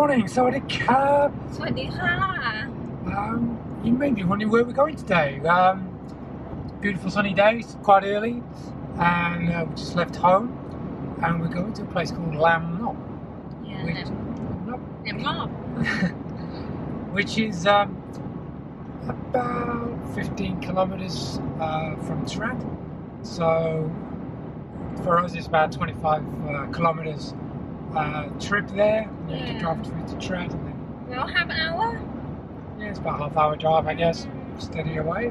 morning, Sawadee Krap. สวัสดีค่ะ You may be wondering where we're going today. Beautiful sunny day, it's quite early, and we just left home, and we're going to a place called Laem Ngop, Yeah, which, Laem Ngop. which is about 15 kilometers from Trat. So for us, it's about 25 kilometers trip there. You have to Yeah. drive through to Trat, and then Well, half an hour. yeah, it's about a half-hour drive, I guess, steady away.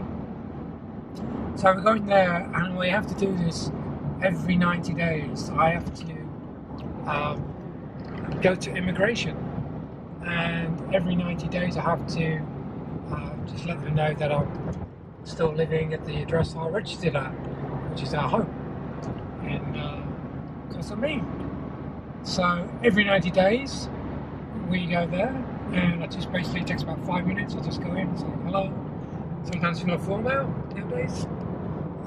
So we're going there, and we have to do this every 90 days. I have to go to immigration, and every 90 days I have to just let them know that I'm still living at the address I registered at, which is our home in Koh Chang. So every 90 days we go there, and it just basically takes about 5 minutes. I just go in and say hello. Sometimes fill a form out nowadays,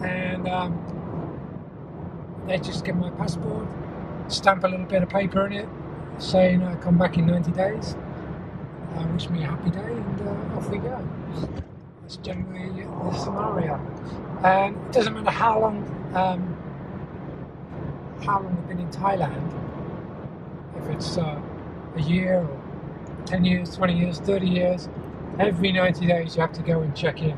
and they just get my passport, stamp a little bit of paper in it, saying I come back in 90 days. Wish me a happy day, and off we go. That's generally the scenario, and it doesn't matter how long I've been in Thailand. If it's a year or 10 years, 20 years, 30 years, every 90 days you have to go and check in.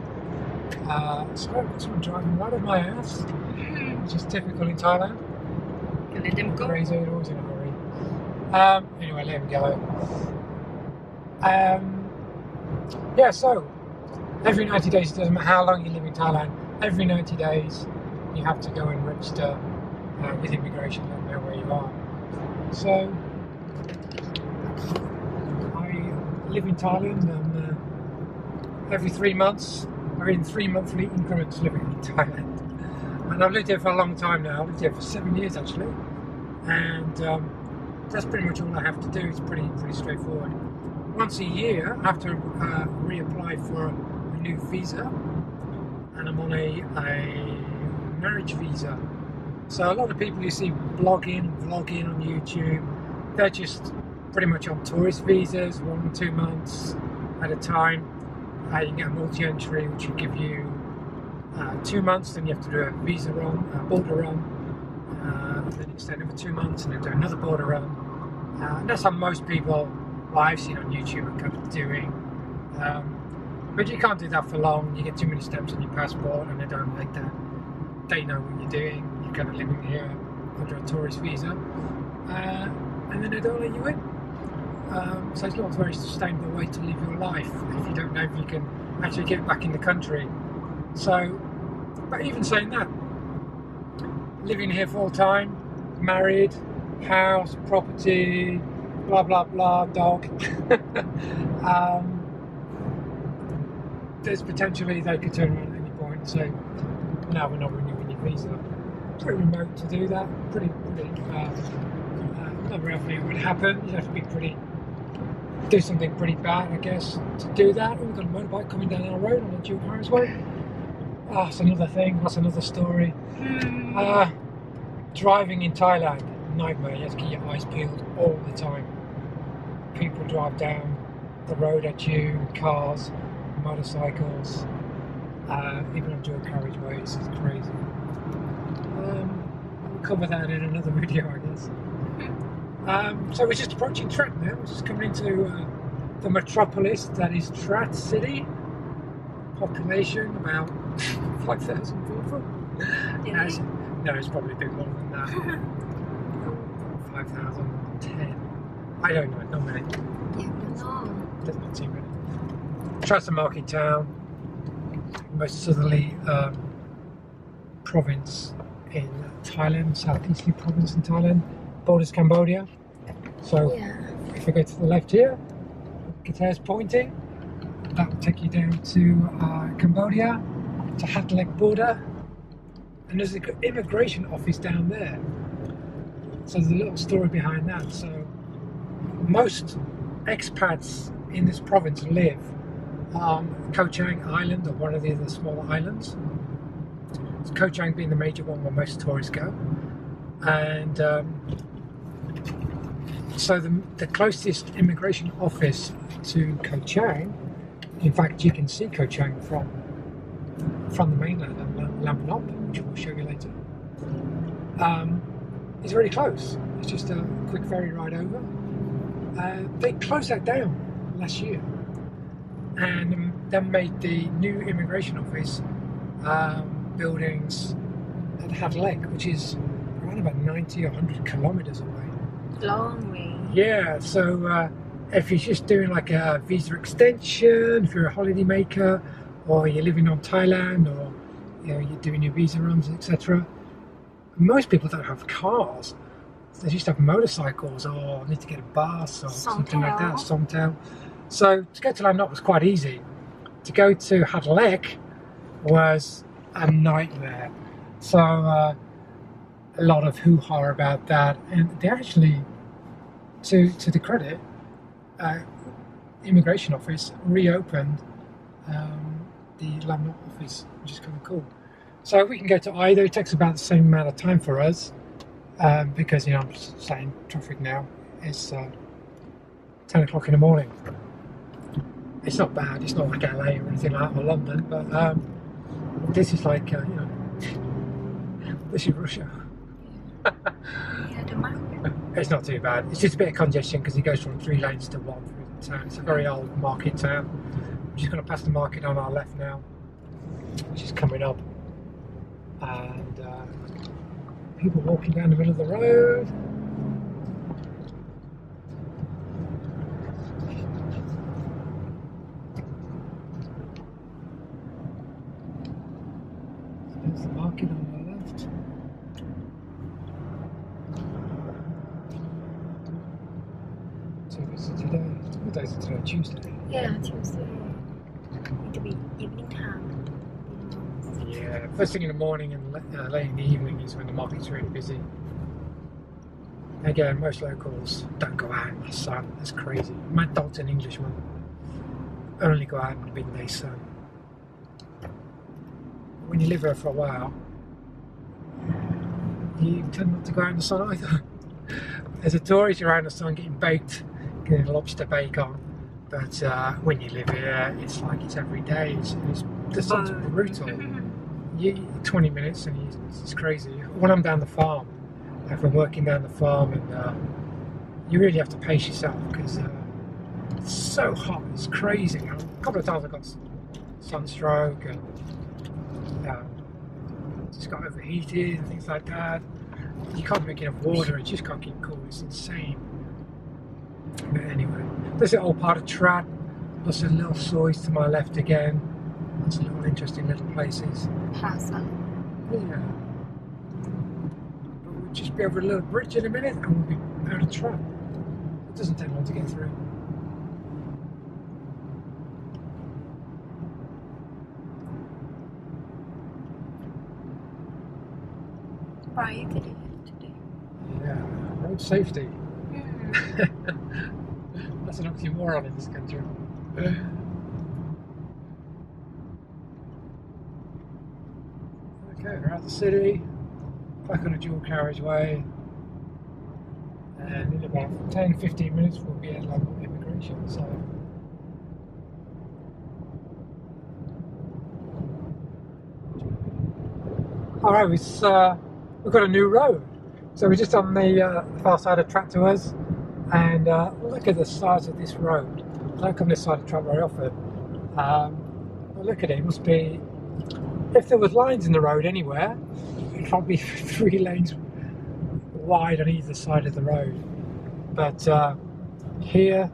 So someone driving right at my ass, which is typical in Thailand. Can let them go. Crazy, always in a hurry. Anyway, let him go. Yeah, so every 90 days, it doesn't matter how long you live in Thailand, every 90 days you have to go and register with immigration, let them know where you are. So I live in Thailand, and every 3 months, or in 3 monthly increments living in Thailand. And I've lived here for a long time now. I've lived here for 7 years actually, and that's pretty much all I have to do. It's pretty straightforward. Once a year, I have to reapply for a new visa, and I'm on a marriage visa. So a lot of people you see vlogging on YouTube, they're just pretty much on tourist visas, 1 or 2 months at a time. You can get a multi-entry, which will give you 2 months, then you have to do a visa run, a border run, then extend it for 2 months, and then do another border run. And that's how most people I've seen on YouTube are kind of doing. But you can't do that for long. You get too many stamps on your passport, and they don't like that. They know what you're doing. You're kind of living here under a tourist visa, and then they don't let you in. So it's not a very sustainable way to live your life if you don't know if you can actually get back in the country. So, but even saying that, living here full time, married, house, property, blah blah blah, dog. There's potentially they could turn around at any point and say, "No, we're not renewing your visa." Pretty remote to do that. Pretty. Not very often it would happen. You'd have to be do something pretty bad, I guess, to do that. We've got a motorbike coming down our road on a dual carriageway. That's another thing. That's another story. Driving in Thailand, nightmare. You have to keep your eyes peeled all the time. People drive down the road at you, cars, motorcycles, even on dual carriageways. It's crazy. We'll cover that in another video, I guess. So we're just approaching Trat now. We're just coming into the metropolis that is Trat City. Population about 5,000 people. No, it's probably a bit more than that. 5,010. I don't know, not many. There's not too many. Trat's a market town, most southerly province in Thailand, southeasterly province in Thailand, borders Cambodia. So if I go to the left here, Katae's pointing, that will take you down to Cambodia, to Hat Lek border, and there's an immigration office down there. So there's a little story behind that. So most expats in this province live on Koh Chang Island, or one of the other smaller islands. So Koh Chang being the major one where most tourists go. And So the closest immigration office to Koh Chang, in fact, you can see Koh Chang from the mainland and Laem Ngop, which we'll show you later. It's very close. It's just a quick ferry ride over. They closed that down last year, and then made the new immigration office buildings at Hat Lek, which is around about 90 or 100 kilometers away. Long way. Yeah, so if you're just doing like a visa extension, if you're a holiday maker, or you're living on Thailand, or you're doing your visa runs, etc. Most people don't have cars. They just have motorcycles, or need to get a bus or something like that, Songtail. So to go to Laem Ngop was quite easy. To go to Hat Lek was a nightmare. So a lot of hoo-ha about that, and they actually, to the credit, immigration office reopened the Laem Ngop office, which is kind of cool. So we can go to either. It takes about the same amount of time for us, because I'm just saying traffic now. It's 10 o'clock in the morning. It's not bad. It's not like LA or anything like that, or London, but this is like this is Russia. Yeah, the market. It's not too bad. It's just a bit of congestion because it goes from 3 lanes to 1 through the town. It's a very old market town. We're just going to pass the market on our left now, which is coming up, and people walking down the middle of the road. There's the market on our left. So it's today. What day is it today? Tuesday. Yeah, Tuesday. It will be evening time. Yeah, first thing in the morning and late in the evening is when the market's really busy. Again, most locals don't go out in the sun. That's crazy. My Dalton Englishman only go out in the midday sun. When you live there for a while, you tend not to go out in the sun either. As a tourist, you're out in the sun getting baked, getting lobster bacon. But when you live here, it's like it's every day. The sun's brutal. 20 minutes and it's crazy. When I'm down the farm, if I'm working down the farm, and you really have to pace yourself because it's so hot. It's crazy. A couple of times I got sunstroke and just got overheated and things like that. You can't drink enough water. You just can't keep cool. It's insane. But anyway, this is all part of Trat. Lots of little soys to my left again. Lots of little interesting little places. Plaza. Yeah. But we'll just be over a little bridge in a minute and we'll be out of Trat. It doesn't take long to get through. Right today. Yeah, road safety. That's an oxymoron in this country. Okay, we're out the city, back on a dual carriageway, and in about 10-15 minutes we'll be at local immigration. So alright, we've got a new road. So we're just on the far side of Trat to us, and look at the size of this road. I don't come this side of Trat very often, but look at it. It must be, if there was lines in the road anywhere, it'd probably be 3 lanes wide on either side of the road. But here,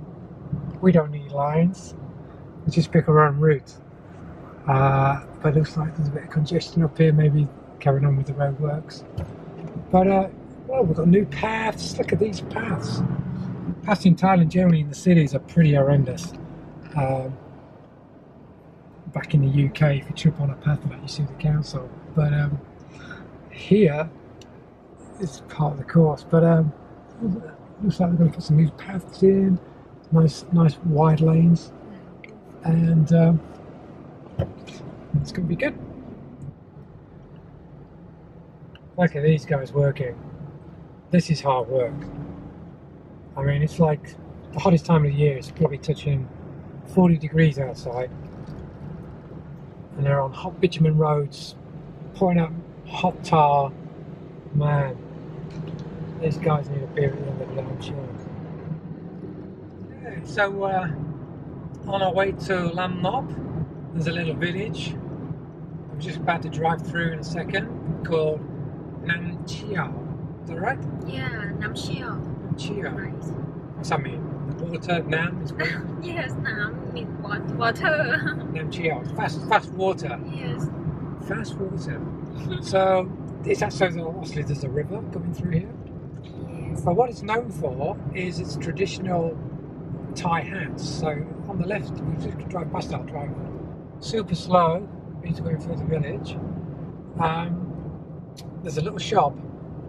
we don't need lines. We just pick our own route. But it looks like there's a bit of congestion up here, maybe carrying on with the roadworks. But well, we've got new paths. Look at these paths. Paths in Thailand, generally in the cities, are pretty horrendous. Back in the UK, if you trip on a path like you sue the council. But here, it's part of the course. But looks like we're going to put some new paths in. Nice wide lanes, and it's going to be good. Look at these guys working. This is hard work. I mean, it's like the hottest time of the year. It's probably touching 40 degrees outside. And they're on hot bitumen roads, pouring out hot tar. Man, these guys need a beer at the end of it, I'm sure. Yeah, so, on our way to Laem Ngop, there's a little village I'm just about to drive through in a second called Nam Chieo. Is that right? Yeah, Nam Chieo. Nam Chieo. Right. What's that mean? The water, Nam is water. Yes, Nam means water. Nam Chieo. Fast water. Yes. Fast water. So, is that so that obviously there's a river coming through here? Yes. But what it's known for is its traditional Thai hats. So on the left, we just drive past that, drive super slow into going through the village. There's a little shop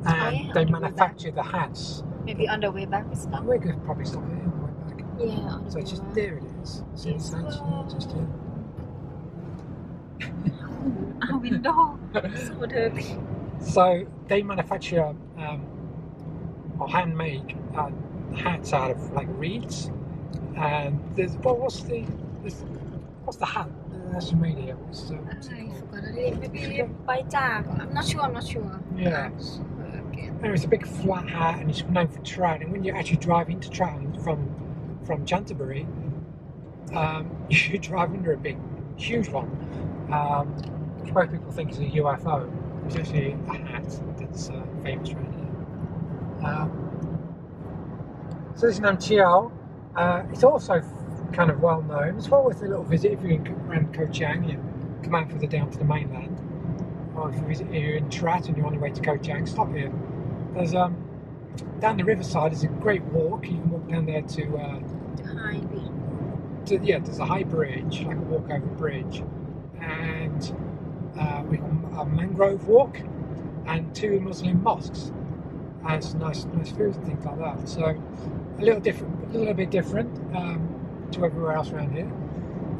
and they manufacture the hats. Maybe on the way back we stop. We could probably stop here on the way back. Yeah, on the So way just back. there it is. See these hats? Yeah, just here. Our window. So dirty. So they manufacture or hand make hats out of like reeds. And there's what's the hat that's made here? I forgot it. Maybe by Jack. I'm not sure. Yeah. Okay. And it's a big flat hat, and it's known for Trat. And when you actually drive into Trat from Canterbury, you drive under a big, huge one. Which most people think is a UFO. It's actually a hat that's famous around here. So this is Nam Chieo. It's also kind of well known. It's well worth a little visit if you're around Koh Chang. You come out further down to the mainland, or if you're in Trat and you're on your way to Koh Chang, stop here. There's down the riverside is a great walk. You can walk down there to there's a high bridge, like a walkover bridge, and we got a mangrove walk and 2 Muslim mosques and some nice food and things like that. So a little bit different to everywhere else around here.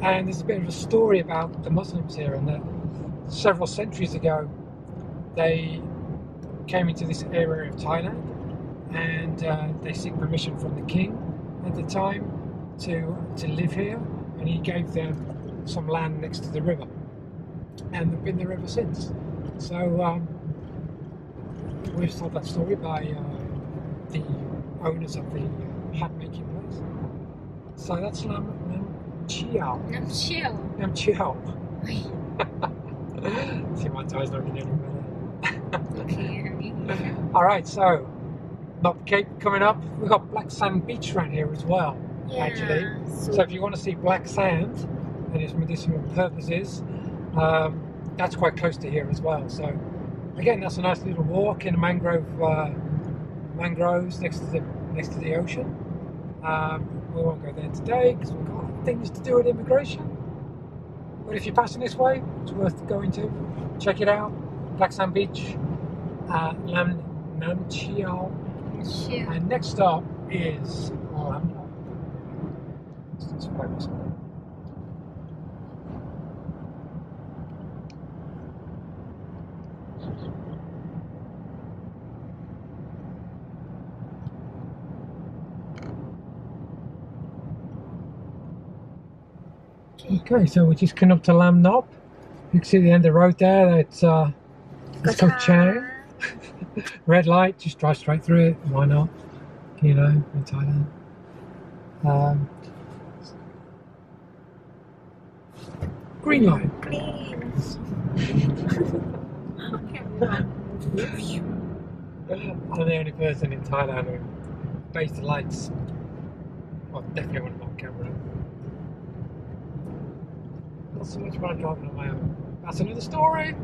And there's a bit of a story about the Muslims here, and that several centuries ago they came into this area of Thailand, and they seek permission from the king at the time to live here, and he gave them some land next to the river, and they've been there ever since. So we've told that story by the owners of the hat making place. So that's Laem Chieo. Nam Chieo. Nam Chieo. See, my Thai's not getting any better. Okay. Alright, so Ngop Cape coming up. We've got black sand beach around here as well, actually. So if you want to see black sand and its medicinal purposes, that's quite close to here as well. So again, that's a nice little walk in a mangroves next to the ocean. We won't go there today because we've got things to do with immigration. But if you're passing this way, it's worth going to. Check it out. Black Sand Beach, Nam Chieo. And next stop is Laem Ngop. Okay, so we're just coming up to Laem Ngop. You can see the end of the road there. That's Koh Chang. Red light, just drive straight through it. Why not? You know, in Thailand. Green light. Green. I'm the only person in Thailand who based the lights. Well, definitely when I'm on camera. Not so much when I'm driving on my own. That's another story.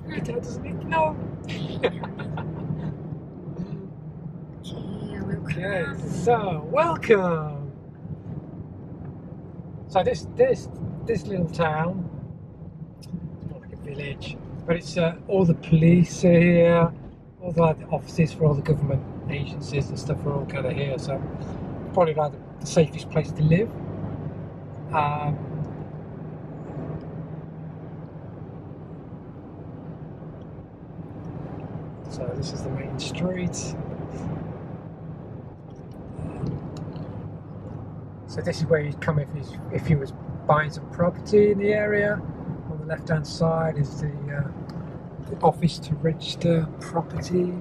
Katae doesn't need to know. Okay, so welcome. So this little town, it's not like a village, but it's all the police are here, all the offices for all the government agencies and stuff are all kind of here. So probably like the safest place to live. So this is the main street. So this is where you'd come if you was buying some property in the area. On the left hand side is the office to register property.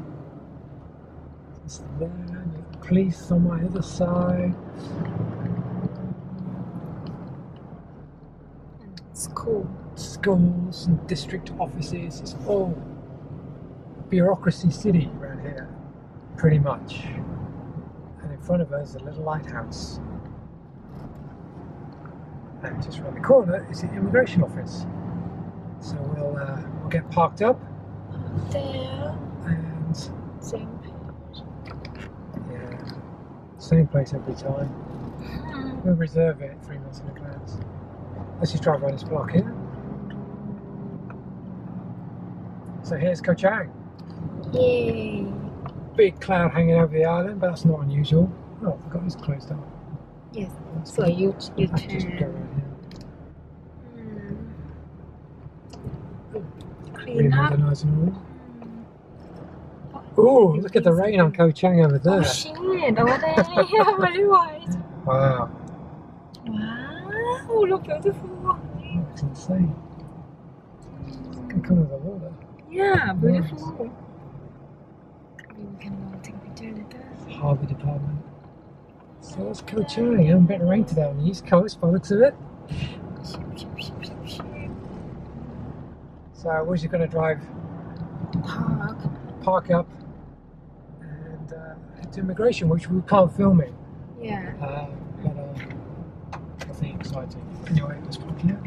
It's there, and the police on my other side. School. Schools and district offices. It's all bureaucracy city around here, pretty much. And in front of us is a little lighthouse. And just around the corner is the immigration office. So we'll get parked up. There. And Same page. yeah, same place every time. We'll reserve it 3 months in advance. Let's just drive around this block here. So here's Koh Chang. Yay. Big cloud hanging over the island, but that's not unusual. Oh, I forgot it's closed off. Yes. That's So good. you I can just go turn. around here. Clean up. Nice and all. Oh, look at the rain on Koh Chang over there. Oh shit, over there. Very white. Wow, Wow, look beautiful. that's insane. It can come with the water. Yeah, beautiful. We can go take a picture later. Harbour Department. So that's Koh Chang. A bit of rain today on the east coast by the looks of it. So we're just going to drive, park up, and head to immigration, which we can't film it. Yeah. But nothing exciting. Anyway, let's park here.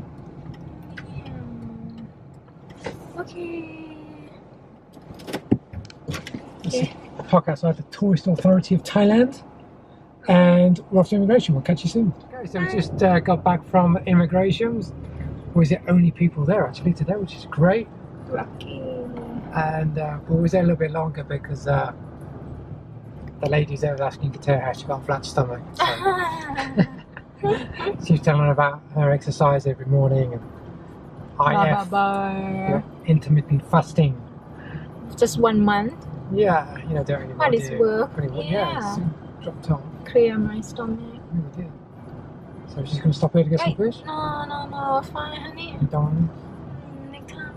Okay. Let's park outside the Tourist Authority of Thailand, and we're off to immigration. We'll catch you soon. Okay, so we just got back from immigration. We was the only people there actually today, which is great. Lucky. And we was there a little bit longer because the ladies there was asking Katae how she got a flat stomach. So she was telling her about her exercise every morning and IF, Bye. intermittent fasting. Just 1 month. Yeah, you know, don't How does it work? Yeah, it's dropped on. Clear my stomach. Really did. So she's going to stop here to get some fish? No, fine, honey. You don't want Next time.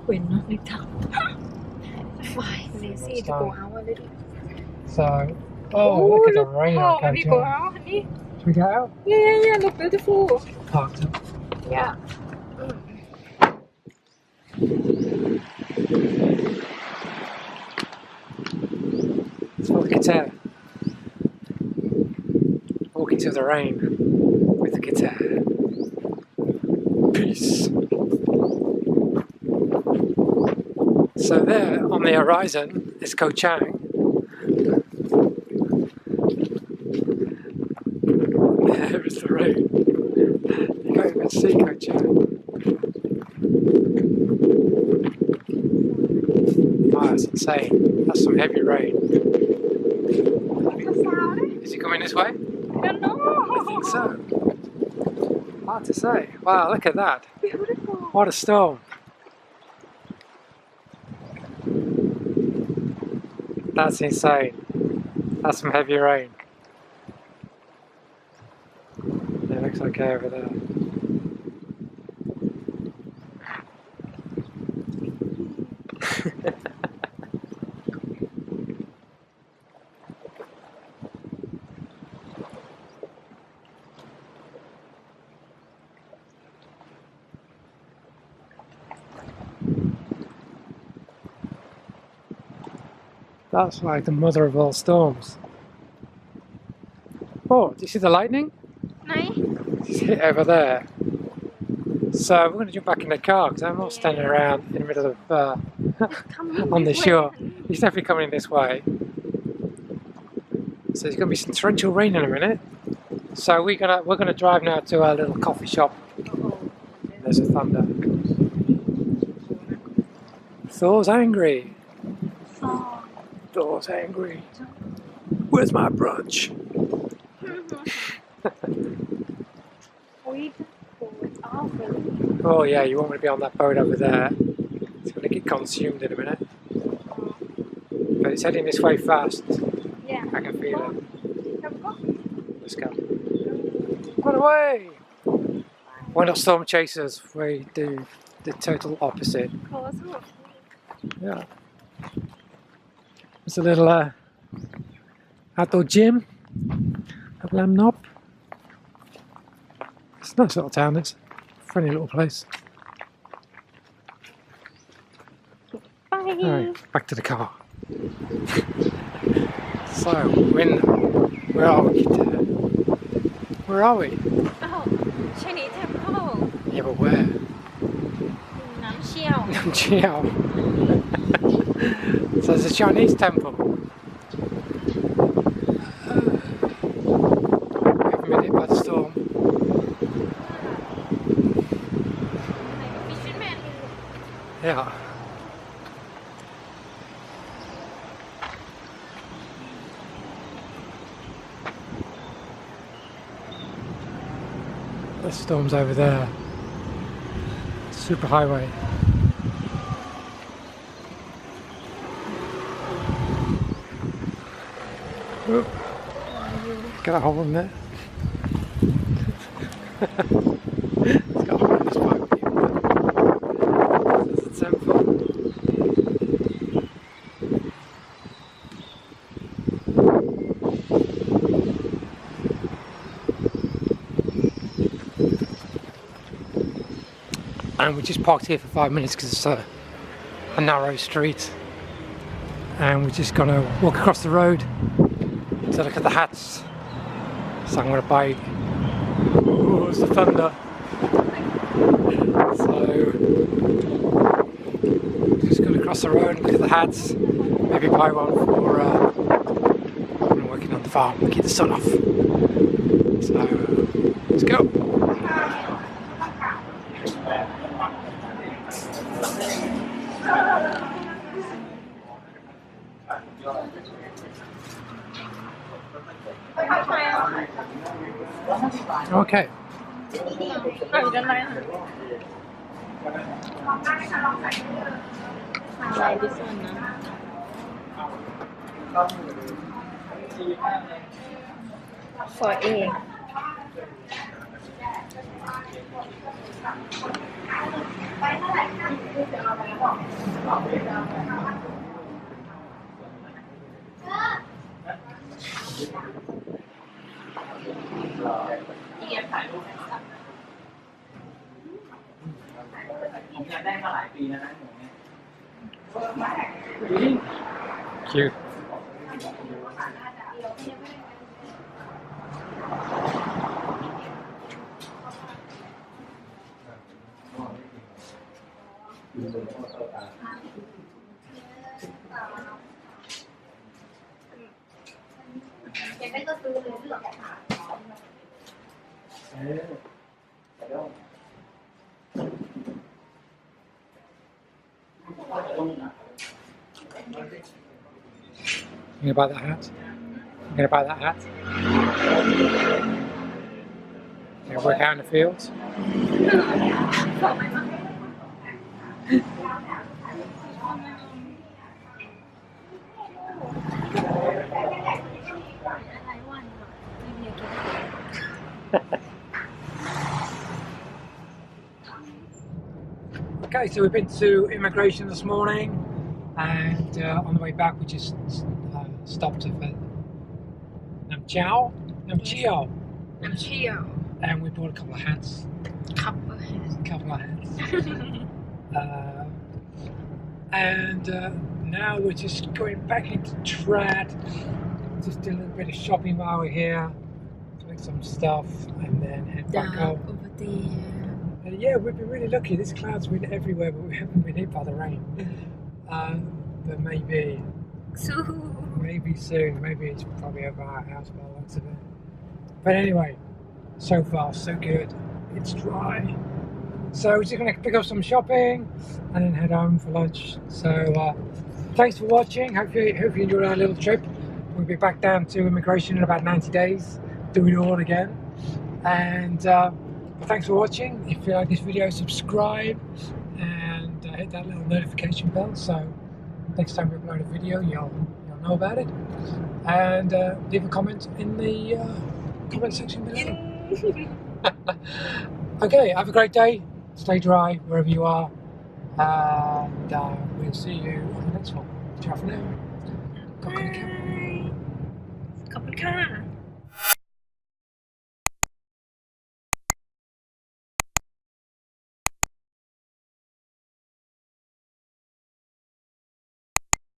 Wait, not next time. Fine, lazy to go out already. So, look at the rain on Koh Have you go Chang. out, honey? Should we go out? Yeah, look beautiful. Parked up. Yeah. It's for the Katae. Walking through the rain with the Katae. Peace. So there on the horizon is Koh Chang. There is the rain. You can't even see Koh Chang. Wow, it's insane. That's some heavy rain. Is he coming this way? I don't know. I think so. Hard to say. Wow, look at that. Beautiful. What a storm. That's insane. That's some heavy rain. It looks okay over there. That's like the mother of all storms. Oh, do you see the lightning? Nice. It's hit over there. So we're going to jump back in the car because I'm not standing around in the middle of on the shore. He's definitely coming this way. So there's going to be some torrential rain in a minute. So we're gonna drive now to our little coffee shop. There's a thunder. Thor's angry. Thor's angry. Where's my brunch? Oh yeah, you want me to be on that boat over there. It's going to get consumed in a minute. But it's heading this way fast. Yeah. I can feel it. Let's go. Run away! We're not storm chasers, we do the total opposite. Yeah. It's a little outdoor gym at Laem Ngop. It's a nice little town, it's a friendly little place. Bye. Alright, back to the car. So, where are we? Where are we? Oh, Chinese temple. Yeah, but where? Nam Chieo. Nam Chieo. So there's a Chinese temple. We haven't been hit by the storm. Yeah. The storm's over there. Super highway. Oh, got a hole in there. It's got a hole in this pipe. There's a temple. And we just parked here for 5 minutes because it's a narrow street, and we're just gonna walk across the road to look at the hats. So I'm gonna buy. Oh, it's the thunder. So just gonna cross the road and look at the hats. Maybe buy one for when I'm working on the farm to keep the sun off. So let's go. Okay. Like this one, for A. Cute. You gonna buy that hat? You gonna buy that hat? You gonna work out in the fields? Okay, so we've been to immigration this morning, and on the way back we just stopped at Nam Chieo, Nam Chieo. and we bought a couple of hats. Couple of hats. And now we're just going back into Trat, just do a little bit of shopping while we're here, collect some stuff, and then head back home. Over there. Yeah, we've been really lucky. This cloud's been everywhere, but we haven't been hit by the rain. But maybe soon. Maybe it's probably over our house by the looks of it. But anyway, so far so good. It's dry. So we're just going to pick up some shopping and then head home for lunch. So thanks for watching. Hope you enjoyed our little trip. We'll be back down to immigration in about 90 days. Do it all again. And thanks for watching. If you like this video, subscribe and hit that little notification bell, so next time we upload a video you'll know about it. And leave a comment in the comment section below. Okay, have a great day. Stay dry wherever you are. And we'll see you on the next one. Ciao for now. ขอบคุณค่ะ